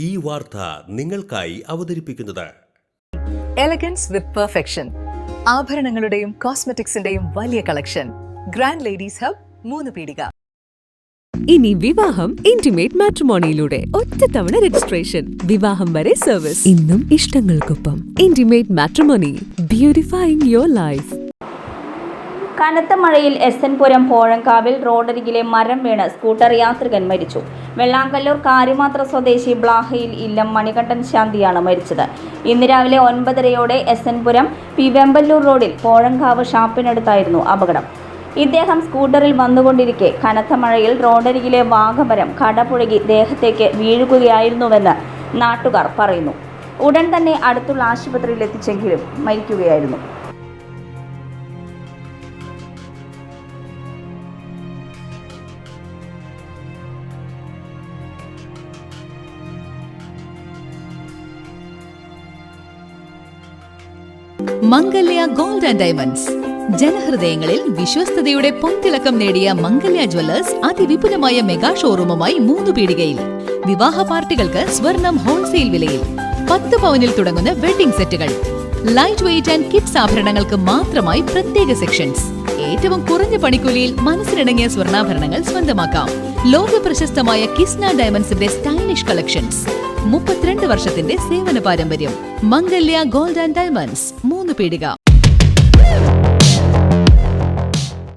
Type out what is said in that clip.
ഈ വാർത്ത നിങ്ങൾക്കായി അവതരിപ്പിക്കുന്നത് എലഗൻസ് വിത്ത് പെർഫെക്ഷൻ, ആഭരണങ്ങളുടെയും കോസ്മെറ്റിക്സിന്റെയും വലിയ കളക്ഷൻ. ഗ്രാൻഡ് ലേഡീസ് ഹബ്, 3 പീടിക. ഇനി വിവാഹം ഇന്റിമേറ്റ് മാട്രിമോണിയിലൂടെ ഒറ്റത്തവണ രജിസ്ട്രേഷൻ, വിവാഹം വരെ സർവീസ്. ഇന്നും ഇഷ്ടങ്ങൾക്കൊപ്പം ഇന്റിമേറ്റ് മാട്രിമോണി, ബ്യൂട്ടിഫൈയിങ് യുവർ ലൈഫ്. കനത്ത മഴയിൽ SN പുരം പോഴങ്കാവിൽ റോഡരികിലെ മരം വീണ് സ്കൂട്ടർ യാത്രികൻ മരിച്ചു. വെള്ളാങ്കല്ലൂർ കാര്യമാത്ര സ്വദേശി ബ്ലാഹയിൽ ഇല്ലം മണികണ്ഠൻ ശാന്തിയാണ് മരിച്ചത്. ഇന്ന് രാവിലെ 9:30 SN പുരം പി വെമ്പല്ലൂർ റോഡിൽ പോഴങ്കാവ് ഷാപ്പിനടുത്തായിരുന്നു അപകടം. ഇദ്ദേഹം സ്കൂട്ടറിൽ വന്നുകൊണ്ടിരിക്കെ കനത്ത മഴയിൽ റോഡരികിലെ വാഗമരം കടപുഴകി ദേഹത്തേക്ക് വീഴുകയായിരുന്നുവെന്ന് നാട്ടുകാർ പറയുന്നു. ഉടൻ തന്നെ അടുത്തുള്ള ആശുപത്രിയിൽ എത്തിച്ചെങ്കിലും മരിക്കുകയായിരുന്നു. മംഗല്യ ഗോൾഡ് ആൻഡ് ഡയമണ്ട്സ്, ജനഹൃദയങ്ങളിൽ വിശ്വസ്തയുടെ പൊൻതിളക്കം നേടിയ മംഗല്യ ജ്വല്ലേഴ്സ് അതിവിപുലമായ മെഗാ ഷോറൂമുമായി 3 പീടികയിൽ. വിവാഹ പാർട്ടികൾക്ക് സ്വർണം ഹോൾസെയിൽ വിലയിൽ 10 പവനിൽ തുടങ്ങുന്ന വെഡിംഗ് സെറ്റുകൾ, ലൈറ്റ് വെയ്റ്റ് ആൻഡ് കിഡ്സ് ആഭരണങ്ങൾക്ക് മാത്രമായി പ്രത്യേക സെക്ഷൻസ്. ഏറ്റവും കുറഞ്ഞ പണിക്കൂലിയിൽ മനസ്സിനിണങ്ങിയ സ്വർണ്ണാഭരണങ്ങൾ സ്വന്തമാക്കാം. ലോക പ്രശസ്തമായ കിസ്ന ഡയമണ്ട്സിന്റെ സ്റ്റൈലിഷ് കളക്ഷൻസ്, 32 വർഷത്തിന്റെ സേവന പാരമ്പര്യം. മംഗല്യ ഗോൾഡ് ആൻഡ് ഡയമണ്ട്സ്, 3 പീടിക.